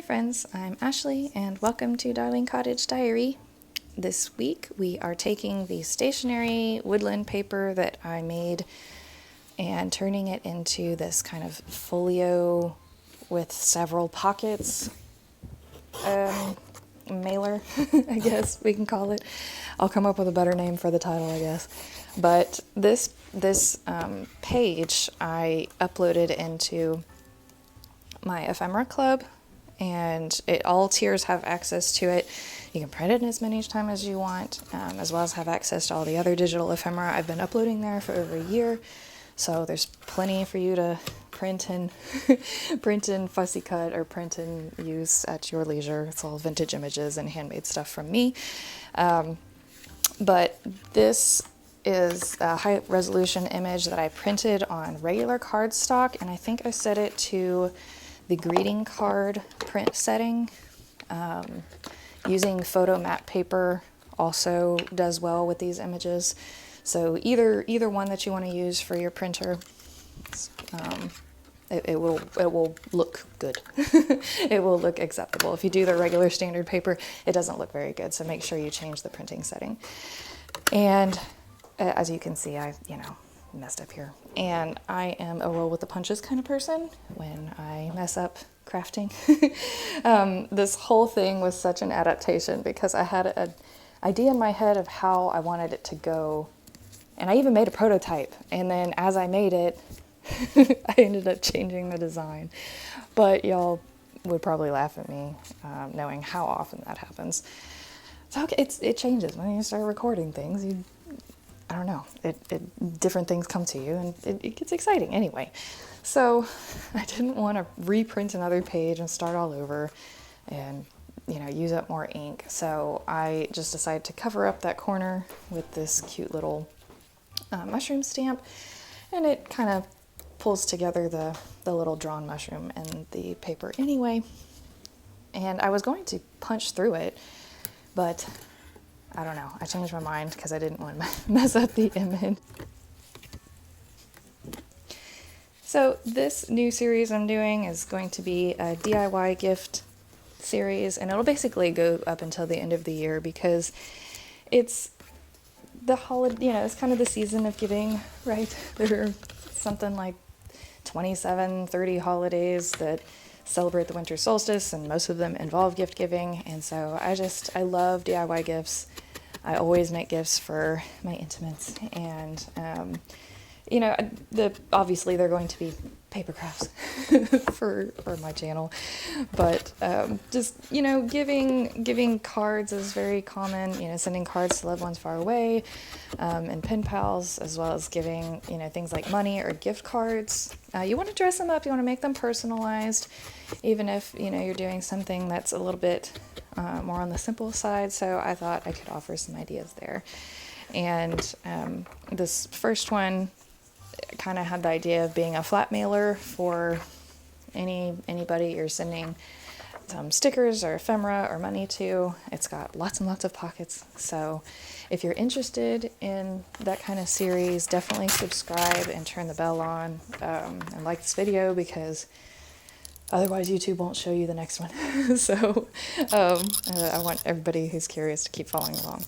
Hi friends, I'm Ashley and welcome to Darling Cottage Diary. This week we are taking the stationery woodland paper that I made and turning it into this kind of folio with several pockets mailer, I guess we can call it. I'll come up with a better name for the title, I guess. But this page I uploaded into my Ephemera Club, and all tiers have access to it. You can print it as many times as you want, as well as have access to all the other digital ephemera I've been uploading there for over a year. So there's plenty for you to print and print and fussy cut or print and use at your leisure. It's all vintage images and handmade stuff from me. But this is a high resolution image that I printed on regular cardstock, and I think I set it to the greeting card print setting. Using photo matte paper also does well with these images. So either one that you want to use for your printer, it will look good. It will look acceptable. If you do the regular standard paper, it doesn't look very good. So make sure you change the printing setting. And as you can see, I messed up here. And I am a roll with the punches kind of person when I mess up crafting. This whole thing was such an adaptation because I had an idea in my head of how I wanted it to go. And I even made a prototype. And then as I made it, I ended up changing the design. But y'all would probably laugh at me knowing how often that happens. So it changes when you start recording things. I don't know, different things come to you and it gets exciting anyway. So I didn't want to reprint another page and start all over and, use up more ink. So I just decided to cover up that corner with this cute little mushroom stamp, and it kind of pulls together the little drawn mushroom and the paper anyway. And I was going to punch through it, but I don't know, I changed my mind because I didn't want to mess up the image. So this new series I'm doing is going to be a DIY gift series, and it'll basically go up until the end of the year because it's the holiday, it's kind of the season of giving, right? There are something like 27, 30 holidays that celebrate the winter solstice, and most of them involve gift giving. And so I love DIY gifts. I always make gifts for my intimates, and obviously they're going to be paper crafts for my channel, but just giving cards is very common. Sending cards to loved ones far away, and pen pals, as well as giving things like money or gift cards. You want to dress them up. You want to make them personalized, even if you're doing something that's a little bit more on the simple side. So I thought I could offer some ideas there. And this first one kind of had the idea of being a flat mailer for anybody you're sending some stickers or ephemera or money to. It's got lots and lots of pockets. So if you're interested in that kind of series, definitely subscribe and turn the bell on, and like this video, because otherwise YouTube won't show you the next one. So I want everybody who's curious to keep following along.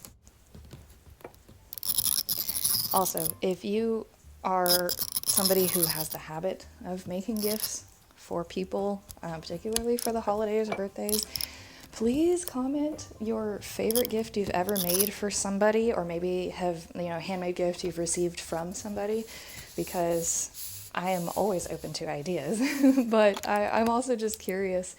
Also, if you are somebody who has the habit of making gifts for people, particularly for the holidays or birthdays, please comment your favorite gift you've ever made for somebody, or maybe have handmade gift you've received from somebody, because I am always open to ideas. But I'm also just curious.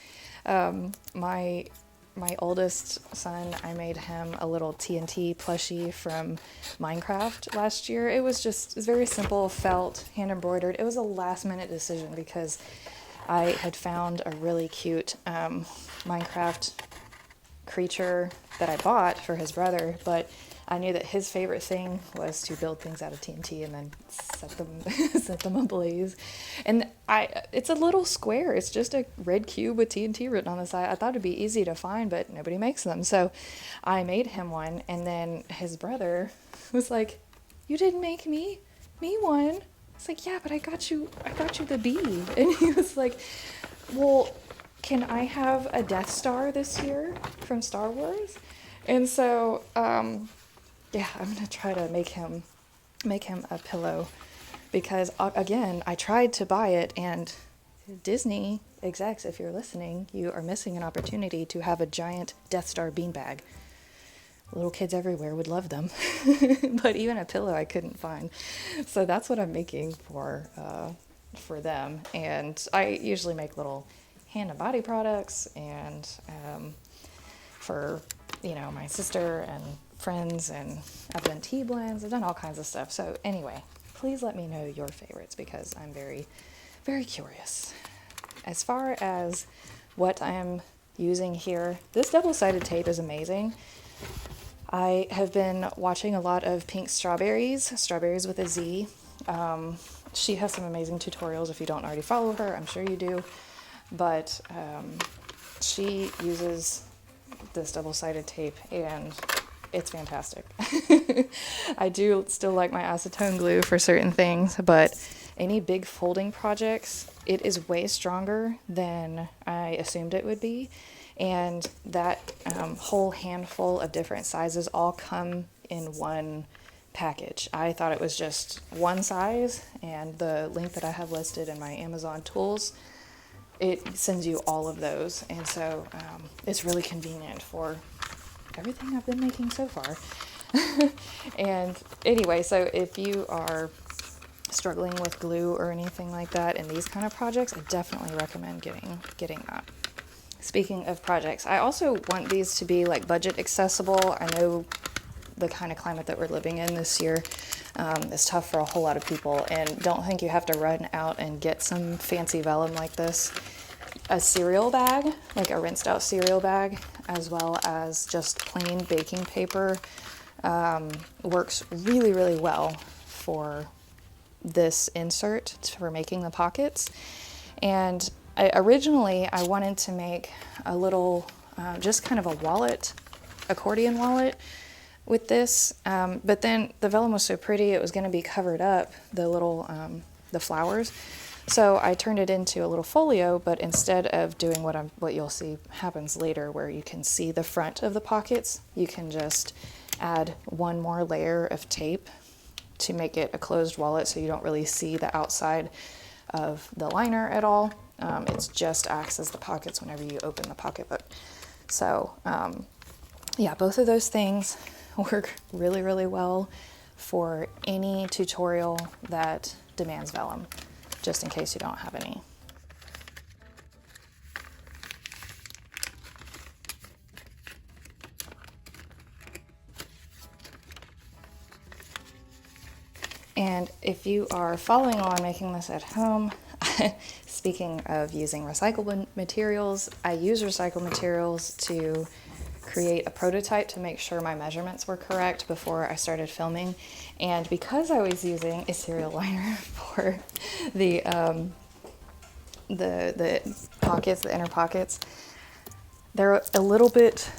My oldest son, I made him a little TNT plushie from Minecraft last year. It was very simple, felt, hand embroidered. It was a last minute decision because I had found a really cute Minecraft creature that I bought for his brother, but I knew that his favorite thing was to build things out of TNT and then set them ablaze. And it's a little square. It's just a red cube with TNT written on the side. I thought it'd be easy to find, but nobody makes them. So I made him one, and then his brother was like, "You didn't make me one." It's like, "Yeah, but I got you the bee." And he was like, "Well, can I have a Death Star this year from Star Wars? And so, yeah, I'm gonna try to make him a pillow, because again, I tried to buy it, and Disney execs, if you're listening, you are missing an opportunity to have a giant Death Star beanbag. Little kids everywhere would love them, but even a pillow I couldn't find. So that's what I'm making for them. And I usually make little hand and body products, and for my sister and friends, and I've done tea blends, I've done all kinds of stuff. So anyway, please let me know your favorites, because I'm very, very curious. As far as what I'm using here, this double-sided tape is amazing. I have been watching a lot of Pink Strawberries with a Z. She has some amazing tutorials. If you don't already follow her, I'm sure you do. But she uses this double-sided tape, and it's fantastic. I do still like my acetone glue for certain things, but any big folding projects, it is way stronger than I assumed it would be. And that whole handful of different sizes all come in one package. I thought it was just one size, and the link that I have listed in my Amazon tools, it sends you all of those. And so it's really convenient for everything I've been making so far. And anyway, so if you are struggling with glue or anything like that in these kind of projects, I definitely recommend getting that. Speaking of projects, I also want these to be like budget accessible. I know the kind of climate that we're living in this year is tough for a whole lot of people, and don't think you have to run out and get some fancy vellum like this. A cereal bag, like a rinsed out cereal bag, as well as just plain baking paper, works really, really well for this insert for making the pockets. And originally I wanted to make a little, just kind of a wallet, accordion wallet with this, but then the vellum was so pretty it was going to be covered up, the little, the flowers. So I turned it into a little folio, but instead of doing what you'll see happens later, where you can see the front of the pockets, you can just add one more layer of tape to make it a closed wallet, so you don't really see the outside of the liner at all. It just acts as the pockets whenever you open the pocketbook. So yeah, both of those things work really, really well for any tutorial that demands vellum, just in case you don't have any. And if you are following along making this at home, speaking of using recyclable materials, I use recycled materials to create a prototype to make sure my measurements were correct before I started filming. And because I was using a cereal liner for the pockets, the inner pockets, they're a little bit,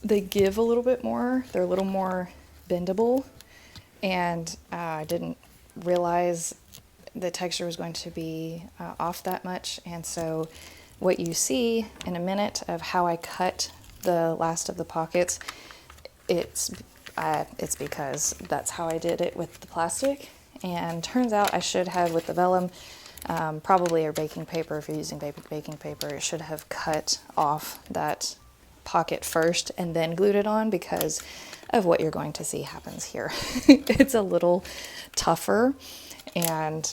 they give a little bit more, they're a little more bendable. And I didn't realize the texture was going to be off that much. And so what you see in a minute of how I cut the last of the pockets, it's because that's how I did it with the plastic. And turns out I should have, with the vellum, probably, or baking paper, if you're using baking paper, it should have cut off that pocket first and then glued it on, because of what you're going to see happens here. It's a little tougher, and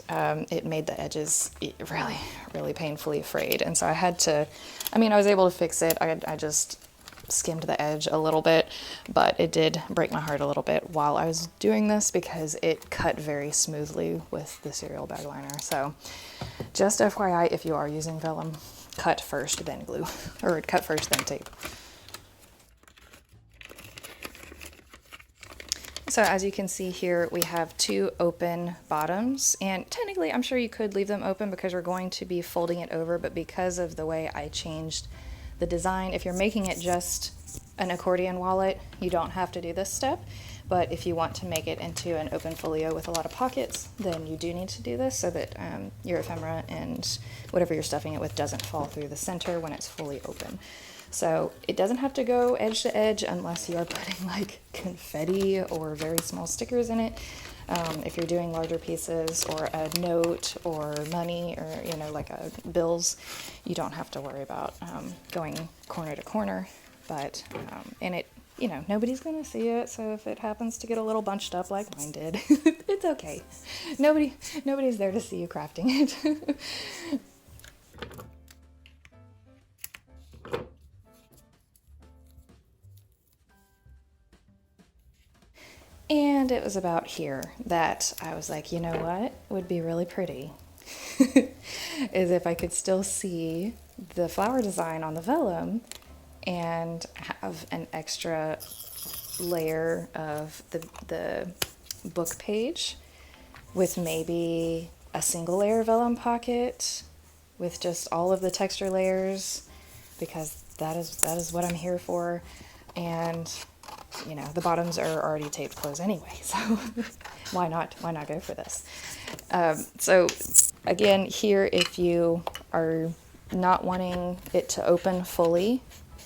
it made the edges really, really painfully frayed. And so I had to, I was able to fix it. I just skimmed the edge a little bit, but it did break my heart a little bit while I was doing this, because it cut very smoothly with the cereal bag liner. So just FYI, if you are using vellum, cut first, then glue, or cut first, then tape. So as you can see here, we have two open bottoms, and technically I'm sure you could leave them open because we're going to be folding it over, but because of the way I changed the design, if you're making it just an accordion wallet, you don't have to do this step. But if you want to make it into an open folio with a lot of pockets, then you do need to do this so that your ephemera and whatever you're stuffing it with doesn't fall through the center when it's fully open. So it doesn't have to go edge to edge unless you are putting like confetti or very small stickers in it. If you're doing larger pieces or a note or money or, you know, like bills, you don't have to worry about going corner to corner. But, and it, you know, nobody's going to see it. So if it happens to get a little bunched up like mine did, it's okay. Nobody's there to see you crafting it. And it was about here that I was like, you know what would be really pretty is if I could still see the flower design on the vellum and have an extra layer of the book page with maybe a single layer vellum pocket with just all of the texture layers, because that is what I'm here for. And you know, the bottoms are already taped closed anyway, so why not go for this? So again, here, if you are not wanting it to open fully,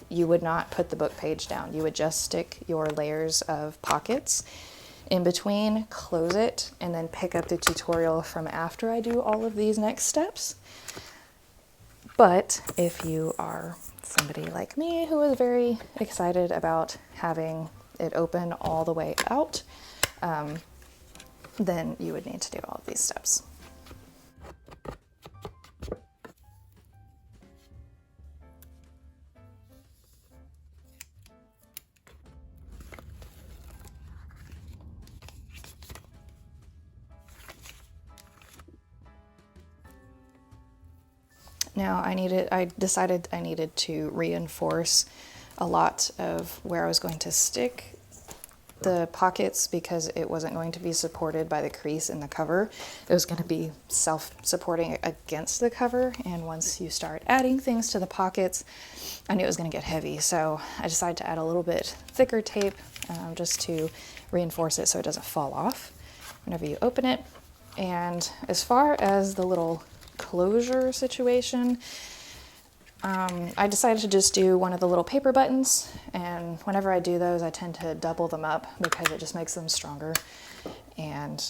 you would not put the book page down. You would just stick your layers of pockets in between, close it, and then pick up the tutorial from after I do all of these next steps. But if you are somebody like me who is very excited about having it open all the way out, then you would need to do all of these steps. Now I decided I needed to reinforce a lot of where I was going to stick the pockets because it wasn't going to be supported by the crease in the cover. It was going to be self-supporting against the cover, and once you start adding things to the pockets, I knew it was going to get heavy. So I decided to add a little bit thicker tape just to reinforce it so it doesn't fall off whenever you open it. And as far as the little closure situation, I decided to just do one of the little paper buttons, and whenever I do those I tend to double them up because it just makes them stronger. And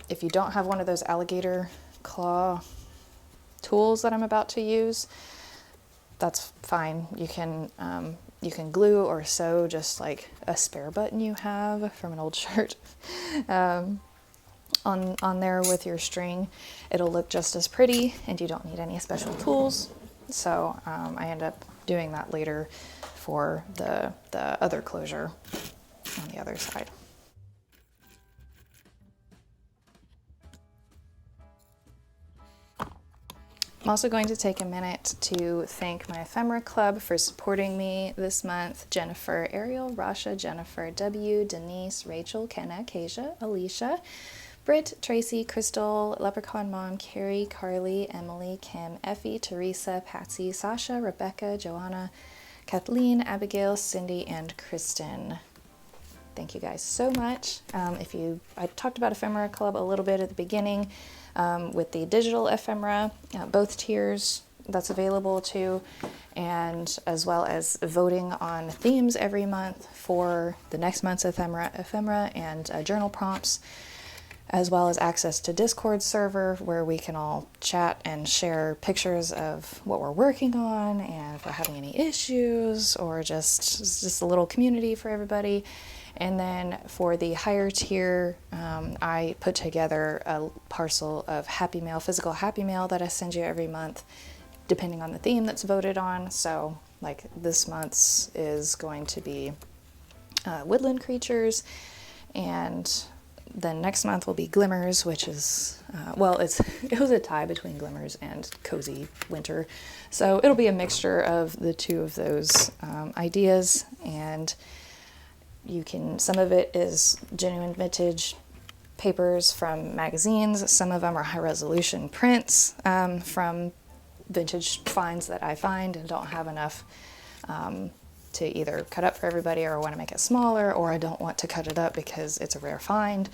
if you don't have one of those alligator claw tools that I'm about to use, that's fine. You can glue or sew just like a spare button you have from an old shirt on there with your string. It'll look just as pretty, and you don't need any special tools. So I end up doing that later for the other closure on the other side. I'm also going to take a minute to thank my Ephemera Club for supporting me this month. Jennifer, Ariel, Rasha, Jennifer, W, Denise, Rachel, Kenna, Kasia, Alicia, Britt, Tracy, Crystal, Leprechaun Mom, Carrie, Carly, Emily, Kim, Effie, Teresa, Patsy, Sasha, Rebecca, Joanna, Kathleen, Abigail, Cindy, and Kristen. Thank you guys so much. I talked about Ephemera Club a little bit at the beginning with the digital ephemera, both tiers that's available too, and as well as voting on themes every month for the next month's ephemera and journal prompts, as well as access to Discord server where we can all chat and share pictures of what we're working on and if we're having any issues, or just a little community for everybody. And then for the higher tier, I put together a parcel of Happy Mail, physical Happy Mail that I send you every month, depending on the theme that's voted on. So like this month's is going to be woodland creatures, and then next month will be Glimmers, which is, it was a tie between Glimmers and Cozy Winter. So it'll be a mixture of the two of those ideas, and some of it is genuine vintage papers from magazines. Some of them are high resolution prints from vintage finds that I find and don't have enough to either cut up for everybody, or I want to make it smaller, or I don't want to cut it up because it's a rare find,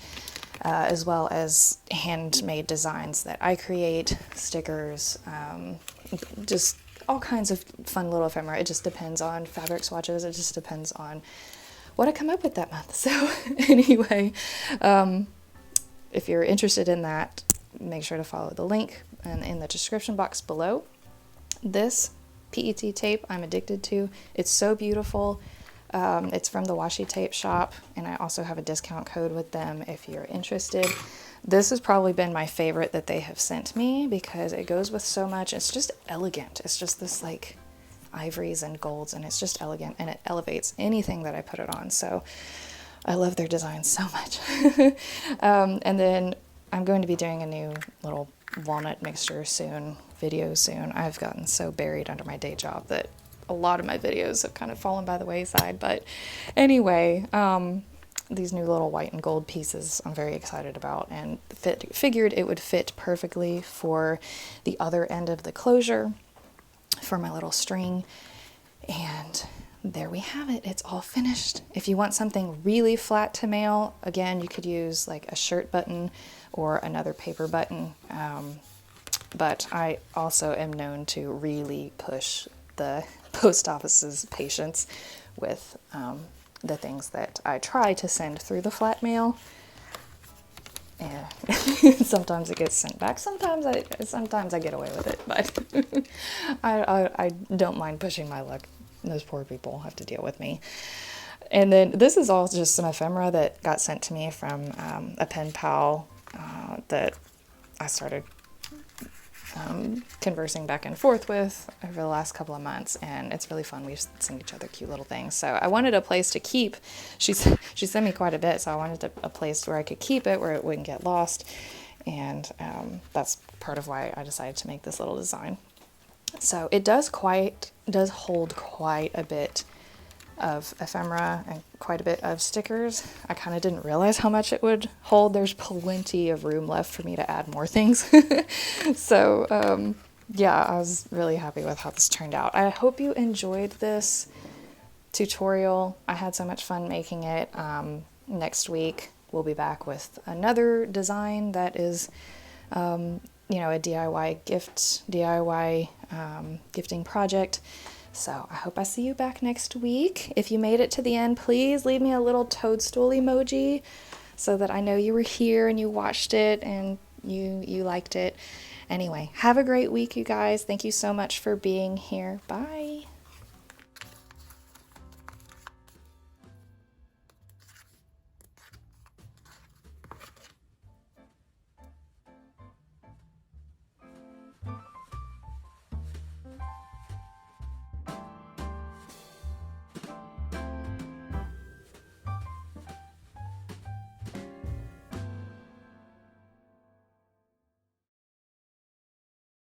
as well as handmade designs that I create, stickers, just all kinds of fun little ephemera. It just depends on fabric swatches. It just depends on what I come up with that month. So anyway, if you're interested in that, make sure to follow the link in the description box below. This PET tape I'm addicted to. It's so beautiful. It's from the Washi Tape shop, and I also have a discount code with them if you're interested. This has probably been my favorite that they have sent me because it goes with so much. It's just elegant. It's just this like ivories and golds, and it's just elegant, and it elevates anything that I put it on. So I love their designs so much. And then I'm going to be doing a new little walnut mixture video soon. I've gotten so buried under my day job that a lot of my videos have kind of fallen by the wayside. But anyway, these new little white and gold pieces I'm very excited about, and figured it would fit perfectly for the other end of the closure for my little string. And there we have it. It's all finished. If you want something really flat to mail, again, you could use like a shirt button or another paper button. But I also am known to really push the post office's patience with the things that I try to send through the flat mail. And sometimes it gets sent back. Sometimes I get away with it, but I don't mind pushing my luck. Those poor people have to deal with me. And then this is all just some ephemera that got sent to me from a pen pal that I started conversing back and forth with over the last couple of months, and it's really fun. We send each other cute little things. So I wanted a place to keep. She sent me quite a bit, so I wanted a place where I could keep it, where it wouldn't get lost, and that's part of why I decided to make this little design. So it does hold quite a bit of ephemera and quite a bit of stickers. I kind of didn't realize how much it would hold. There's plenty of room left for me to add more things. So yeah, I was really happy with how this turned out. I hope you enjoyed this tutorial. I had so much fun making it. Next week we'll be back with another design that is you know, a DIY gifting project. So I hope I see you back next week. If you made it to the end, please leave me a little toadstool emoji so that I know you were here and you watched it and you liked it. Anyway, have a great week, you guys. Thank you so much for being here. Bye.